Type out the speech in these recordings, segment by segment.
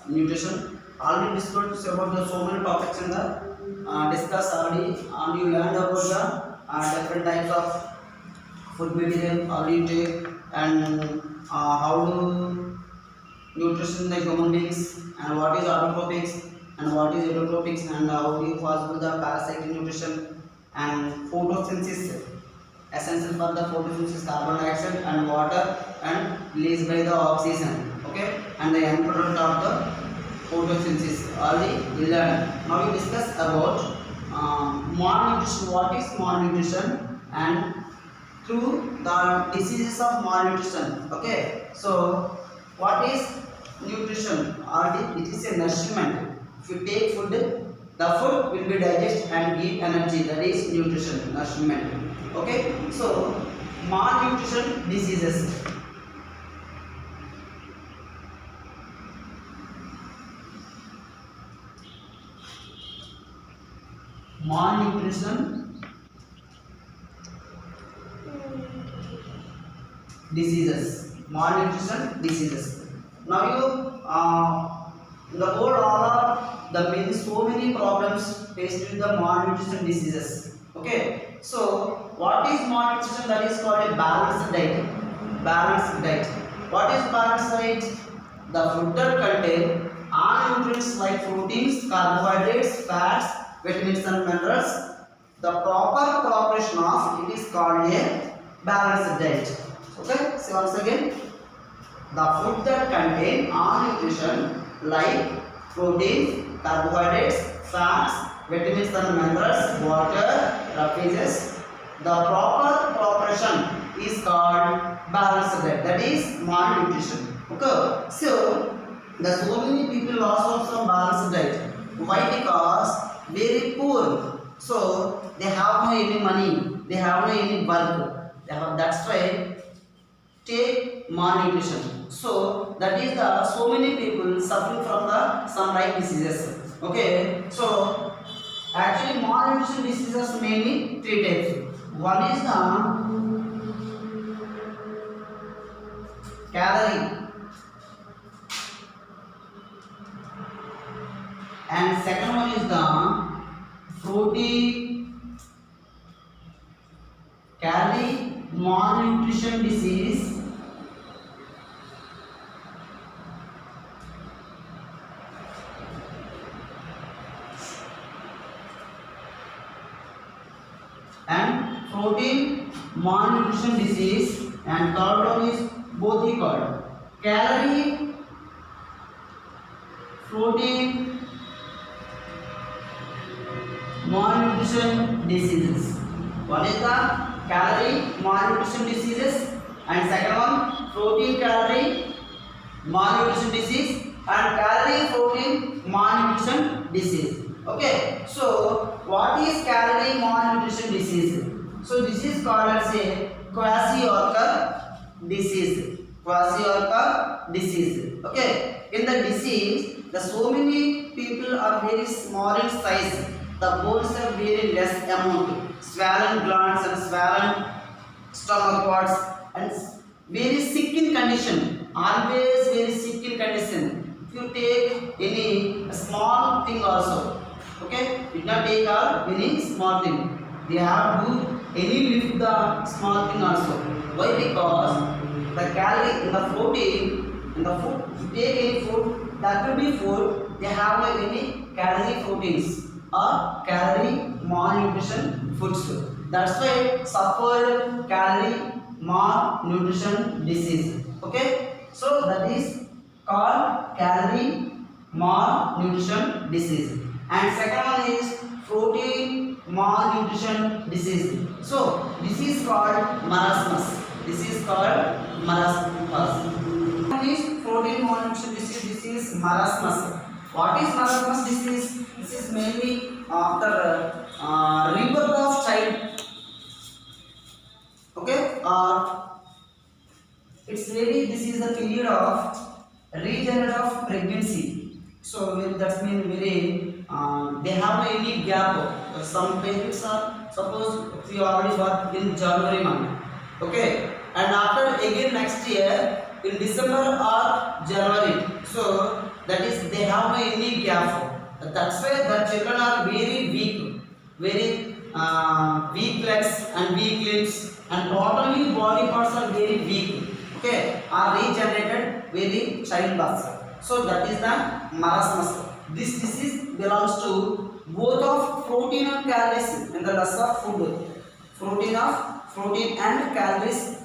nutrition. Already discussed about the so many topics in the discuss already, and you learned about the different types of food material already take, and how do nutrition like human beings, and what is autotropics and what is heterotropics, and how do you possible the parasitic nutrition and photosynthesis essential for the photosynthesis carbon dioxide and water and released by the oxygen, okay, and the end product of the photosynthesis already we learned. Now we discuss about malnutrition. What is malnutrition and through the diseases of malnutrition, okay. So what is nutrition? Already it is a nourishment. If you take food, the food will be digested and give energy, that is nutrition, nourishment, okay. So malnutrition diseases. Malnutrition diseases. Malnutrition diseases. Now you in the world all are the many so many problems faced with the malnutrition diseases, okay. So what is malnutrition? That is called a balanced diet. Balanced diet. What is balanced diet? The food that contain all nutrients like proteins, carbohydrates, fats, vitamins and minerals. The proper proportion of it is called a balanced diet. Okay, so once again, the food that contain all nutrition like proteins, carbohydrates, fats, vitamins and minerals, water, refuges. The proper proportion is called balanced diet. That is malnutrition. Okay, so the so many people lost from balanced diet. Why? Because very poor. So they have no any money. They have no any work. They have, that's why take malnutrition. So that is the so many people suffering from the some like diseases. Okay, so actually malnutrition diseases mainly three types. One is the calorie, and second one is the protein. Calorie malnutrition disease and protein malnutrition disease, and third one is both he called calorie protein malnutrition diseases. One is the calorie malnutrition diseases, and second one protein calorie malnutrition disease and calorie protein malnutrition disease. Okay, so what is calorie malnutrition disease? So this is called as a Kwashiorkor disease. Kwashiorkor disease. Okay, in the disease, the so many people are very small in size. The bones are very less amount. Swollen glands and swollen stomach parts, and very sick in condition. Always very sick in condition. If you take any small thing also, okay, did not take out any small thing. They have to do any lift the small thing also. Why? Because the calorie in the protein in the food, if you take any food, that will be food. They have like any calorie proteins or calorie malnutrition foods. That's why suffered calorie malnutrition disease. Okay, so that is called calorie malnutrition disease. And second one is protein malnutrition disease. So this is called marasmus. This is called marasmus. One is protein malnutrition disease. This is marasmus. What is marasmus disease? This is mainly after rebirth of child. Okay, it's really this is the period of regenerative pregnancy. So that means very they have any gap. Some parents are suppose if you already got in January month, okay, and after again next year in December or January. So that is they have no any gap. That's why the children are very weak, very weak legs and weak limbs, and totally body parts are very weak. Okay, are regenerated very childbirth. So that is the marasmus. This disease belongs to both of protein and calories in the loss of food. Protein and calories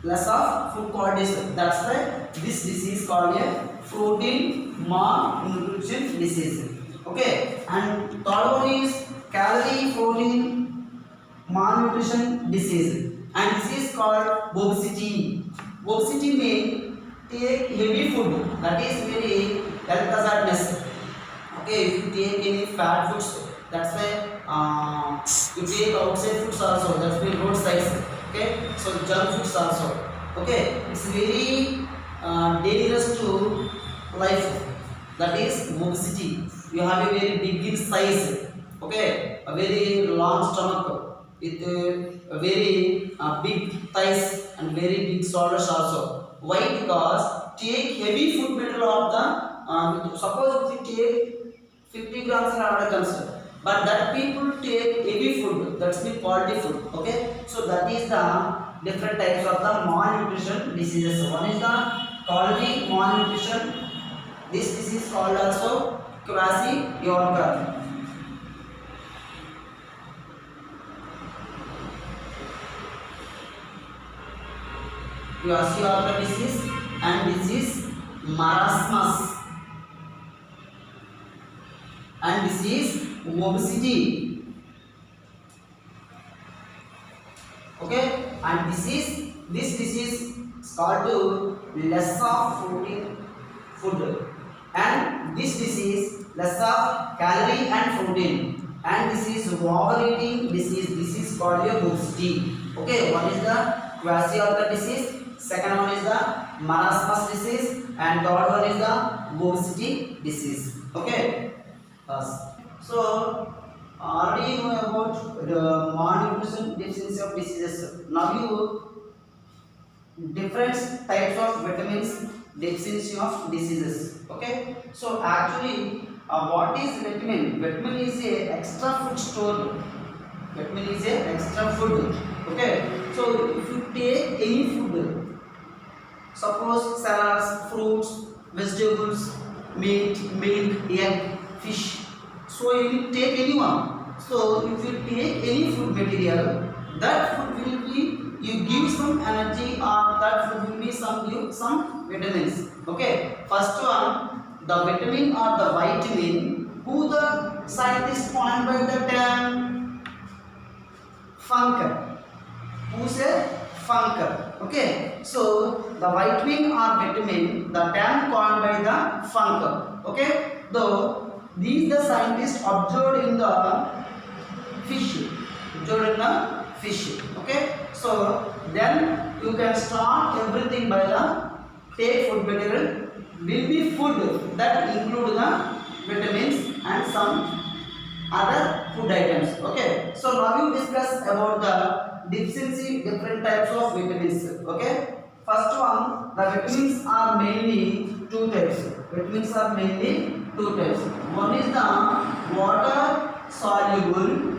less of food qualities. That's why this disease called a protein malnutrition disease. Okay, and third one is calorie protein malnutrition disease, and this is called obesity. Obesity means take heavy food, that is very health hazardous. Okay, if you take any fat foods, that's why you take outside foods also, that's why road sides. Okay, so junk foods also. Okay, it's very dangerous to life, that is obesity. You have a very big in size. Okay, a very long stomach with a very big thighs and very big shoulders also. Why? Because take heavy food material of the suppose if you take 50 grams and 100 grams, but that people take heavy food, that's the quality food. Okay, so that is the different types of the malnutrition diseases. One is the quality malnutrition. This disease called also kwashiorkor. Kwashiorkor disease, and this is marasmus, and this is obesity. Okay, and this disease is called to less of protein food, and this disease less of calorie and protein, and this is overeating disease. This is called a obesity. Okay, one is the kwashiorkor disease, second one is the marasmus disease, and third one is the obesity disease. Okay, so already you know about the malnutrition deficiency of diseases. Now you different types of vitamins deficiency of diseases. Okay, so actually what is vitamin? Vitamin is a extra food store. Vitamin is a extra food. Okay, so if you take any food, suppose salads, fruits, vegetables, meat, milk, egg, fish, so you take any one. So if you take any food material, that food will be, you give some energy, or that food will be give some vitamins. Okay, first one, the vitamin or the vitamin, who the scientist point by the term Funker. Who say Funker? Okay, so the vitamin or vitamin, the term coined by the Funker. Okay, though these the scientists observed in the fish. Okay, so then you can start everything by the take food material will be food that include the vitamins and some other food items. Okay, so now you discuss about the deficiency, different types of vitamins. Okay, first one, the vitamins are mainly two types. Vitamins are mainly two types. One is the water soluble,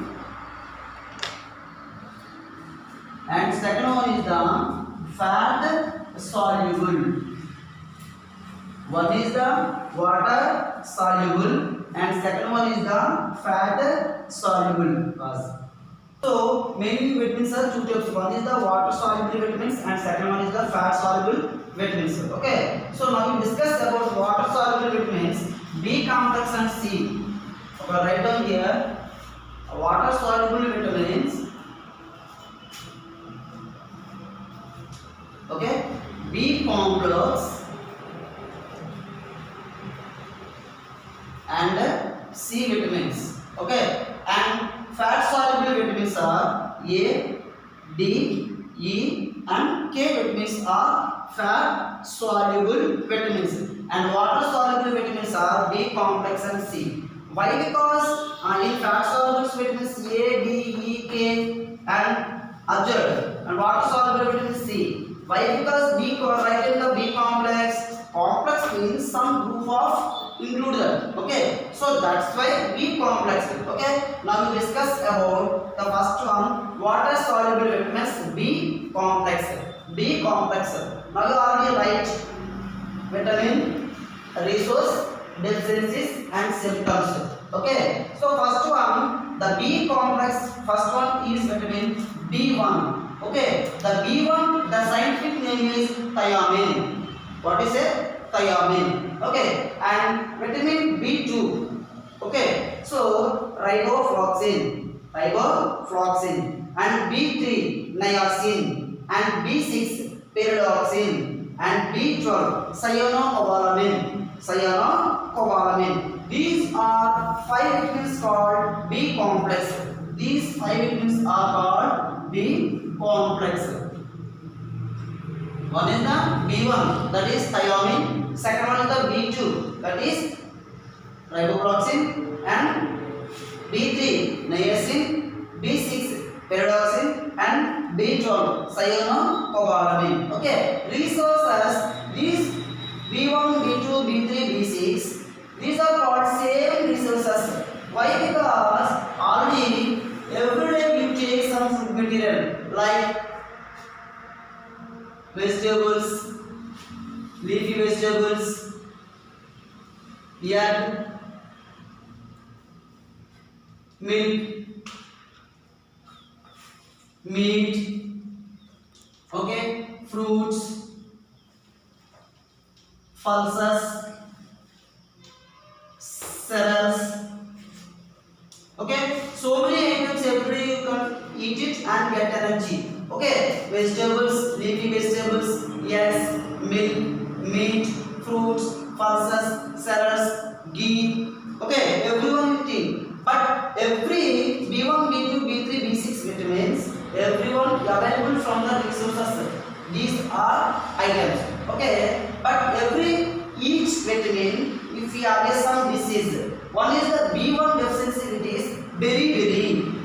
and second one is the fat soluble. One is the water soluble, and second one is the fat soluble. So mainly vitamins are two types. One is the water soluble vitamins, and second one is the fat soluble vitamins. Okay, so now we discuss about water soluble vitamins, B complex and C. Okay, write down here water soluble vitamins. Okay, B complex and C vitamins. Okay, and fat soluble vitamins are A, D, E, and K vitamins are fat soluble vitamins, and water soluble vitamins are B complex and C. Why? Because in fat soluble vitamins A, D, E, K, and observed, and water soluble vitamins C. Why? Because B, right in the B complex, Complex means some group of included. Okay, so that's why B complex. Okay, now we discuss about the first one. Water soluble vitamins B complex. B complex. Now you already write vitamin, resource, deficiencies and symptoms. Okay, so first one, the B complex. First one is vitamin B1. Okay, the B1, the scientific name is thiamine. What is it? Thiamine. Okay, and vitamin B2. Okay, so ribofloxacin, and B3 niacin, and B6 pyridoxine, and B12 cyanocobalamin. These are 5 vitamins called B complex. These 5 vitamins are called B complex. One is the B1, that is thiamine. Second one is the B2, that is ribofloxacin, and B3 niacin, B6 pyridoxine, and B12 cyanocobalamin. Okay, resources, these B1, B2, B3, B6, these are called same resources. Why? Because already every day you take some food material like vegetables, leafy vegetables, egg, milk, meat, okay, fruits, pulses, cereals, okay, so many items every day you can eat it and get energy. Okay, vegetables, leafy vegetables, eggs, milk, meat, fruits, pulses, cereals, ghee. Okay, everyone eating. But every B1, B2, B3, B6 vitamins, everyone available from the resources. These are items. Okay, but each vitamin, if we have some disease, one is the B1 deficiency, it is beriberi.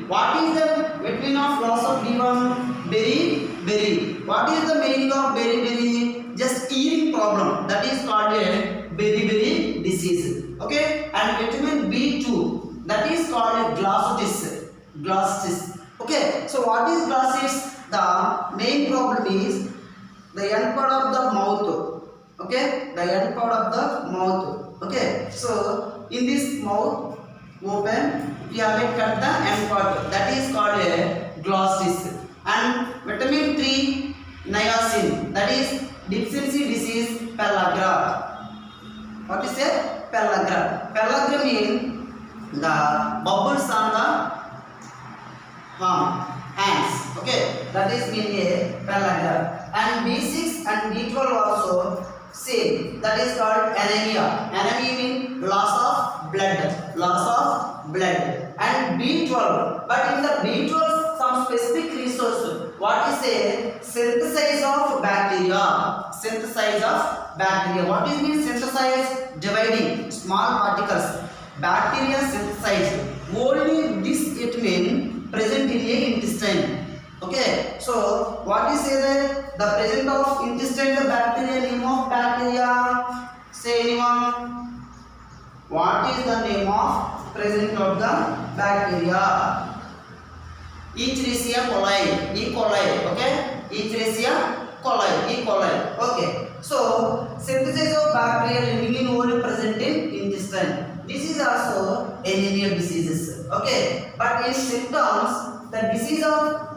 What is the vitamin of loss of B1? Beriberi. What is the meaning of beriberi? Just eating problem. That is called a beriberi disease. Okay, and vitamin B2, that is called glossitis. Okay, so what is glossitis? The main problem is the end part of the mouth. Okay, the end part of the mouth. Okay, so in this mouth open, we have cut the end part, that is called a glossitis. And vitamin 3 niacin, that is deficiency disease pellagra. What is it? Pellagra. Pellagra means the bubbles on the hands. Okay, that is mean a pellagra. And B6 and B12 also same. That is called anemia. Anemia means loss of blood. And B12. But in the B12 some specific resource. What is a synthesis of bacteria? What is mean synthesize? Dividing small particles. Bacteria synthesize. Only this vitamin present in a intestine. Okay, so what is the present of intestine, the bacteria, name of bacteria? Say anyone. What is the name of present of the bacteria? Escherichia coli, E. coli. Okay, Escherichia coli, E. coli. Okay, so synthesis of bacteria living in only present in intestine. This is also anemia diseases. Okay, but in symptoms, the disease of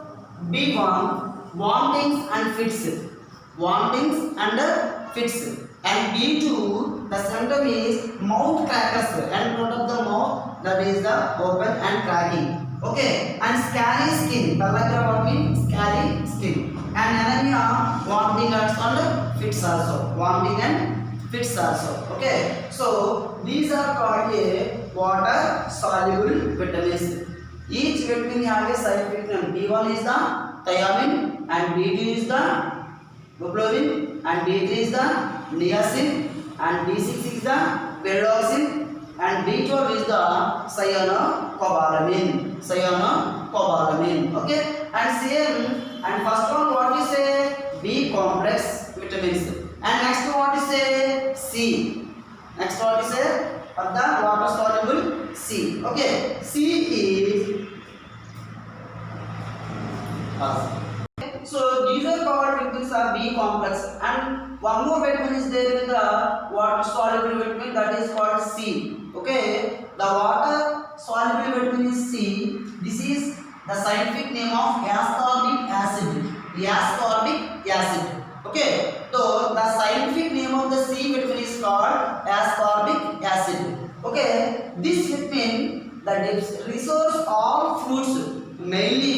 B1, vomitings and fits. And B2, the symptom is mouth crackers and front of the mouth, that is the open and cracking. Okay, and scaly skin. Pellagra what means? Scaly skin. And anemia, vomiting and fits also. Okay, so these are called a water soluble vitamins. Each vitamin has a scientific name. B1 is the thiamine, and B2 is the globulin, and B3 is the niacin, and B6 is the pyridoxine, and B12 is the cyanocobalamin. Okay, and same, and first one what is a B complex vitamins, And next what is a C? Next what is a of the water soluble C. Okay, C is so these are called vitamins are B complex, and one more vitamin is there in the water soluble vitamin, that is called C. Okay, the water soluble vitamin is C. This is the scientific name of ascorbic acid. Ascorbic acid. Okay, so the scientific name of the C vitamin is called ascorbic acid. Okay, this vitamin that resource all fruits, mainly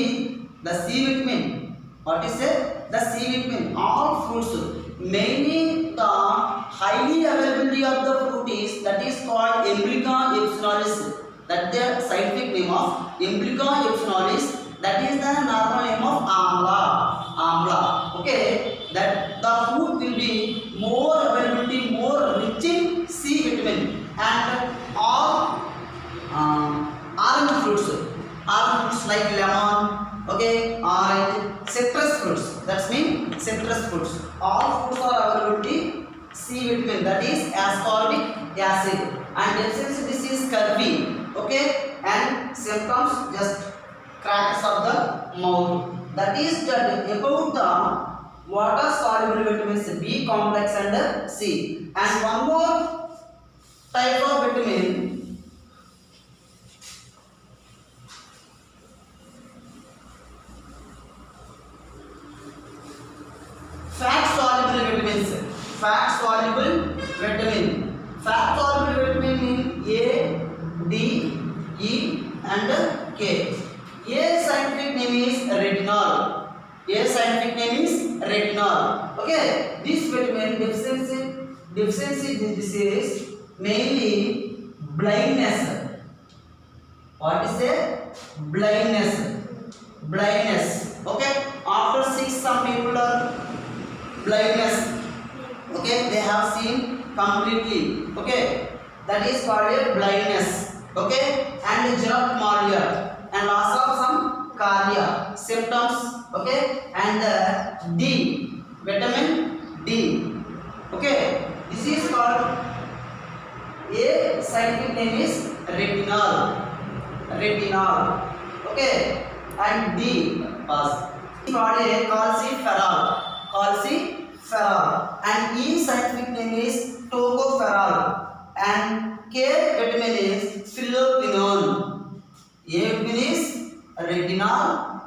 the C vitamin. What is it? The C vitamin, all fruits, mainly the highly availability of the fruit is that is called Emblica epsinalis. That the scientific name of Emblica epsinalis. That is the normal name of amla. Okay, that the fruit will be more availability, more rich in C vitamin, and all orange fruits like lemon. Okay, orange, citrus fruits. That means citrus fruits. All fruits are availability C vitamin. That is ascorbic acid. And since this is scurvy, okay, and symptoms just crackers of the mouth. That is that about the water soluble vitamins B complex and C. And one more type of vitamin, fat soluble vitamins. Fat soluble vitamin. Fat soluble vitamin in A, D, E and K. A scientific name is retinol. A scientific name is retinol. Okay, this vitamin deficiency disease mainly blindness. What is it? Blindness. Okay, after 6 some people are blindness. Okay, they have seen completely. Okay, that is called a blindness. Okay, and gerotmalia and loss of some cardia symptoms. Okay, and D, vitamin D. Okay, this is called A scientific name is retinol. Okay, and D pass. Called a calciferol, and E scientific name is tocopherol, and K vitamin is phylloquinone. A vitamin is retinol,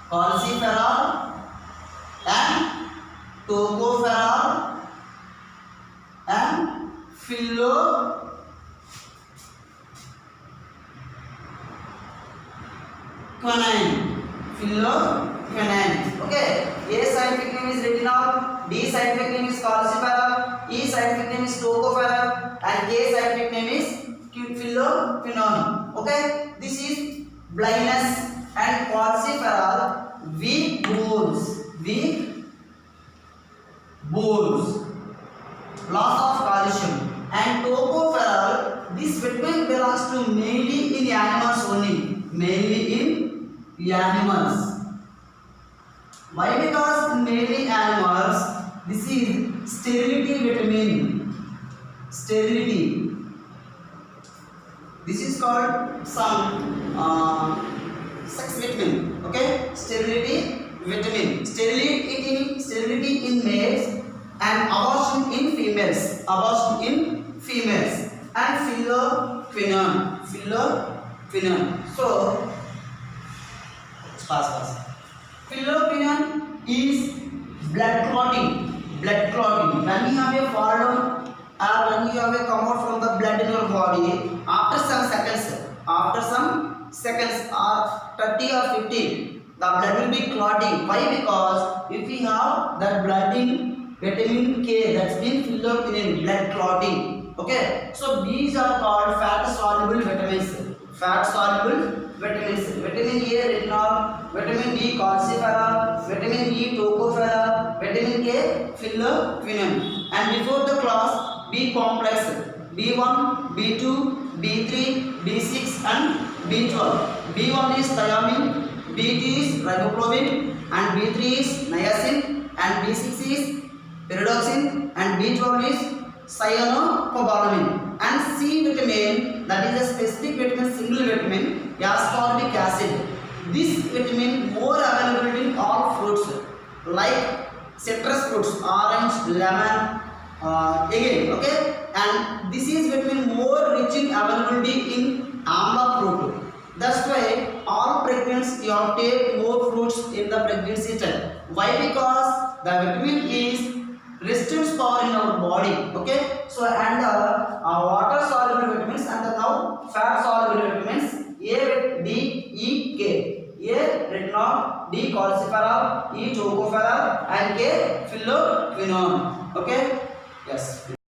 calciferol, and tocopherol, and phylloquinone. Okay, A scientific name is retinol, D scientific name is calciferol, E scientific name is tocopherol, and K scientific name is phylloquinone. Okay, this is blindness, and calciferol weak bones, loss of calcium, and tocopherol, this vitamin belongs to mainly in animals only, Why? Because in mainly animals, this is sterility vitamin. This is called some sex vitamin. Okay, sterility vitamin. Sterility in males and abortion in females. And phylloquinone. So pass. Phylloquinone is blood clotting. When you have a fall down or when you have a come out from the blood in your body, after some seconds or 30 or 50, the blood will be clotting. Why? Because if we have that blood in vitamin K, that's means phylloquinone, blood clotting. Okay, so these are called fat soluble vitamins. Vitamin A retinol, vitamin D calciferol, vitamin E tocopherol, vitamin K phylloquinone. And before the class, B complex, B1, B2, B3, B6 and B12. B1 is thiamine, B2 is riboflavin, and B3 is niacin, and B6 is pyridoxine, and B12 is cyanocobalamin, and C vitamin, that is a specific vitamin, single vitamin, ascorbic acid. This vitamin more available in all fruits like citrus fruits, orange, lemon, again, okay, and this is vitamin more rich in availability in amla fruit. That's why all pregnants you have to take more fruits in the pregnancy time. Why? Because the vitamin is resistance power in our body, okay. So and water soluble vitamins and the now fat soluble vitamins A, D, E, K. A retinol, D cholecalciferol, E tocopherol, and K phylloquinone, okay. Yes.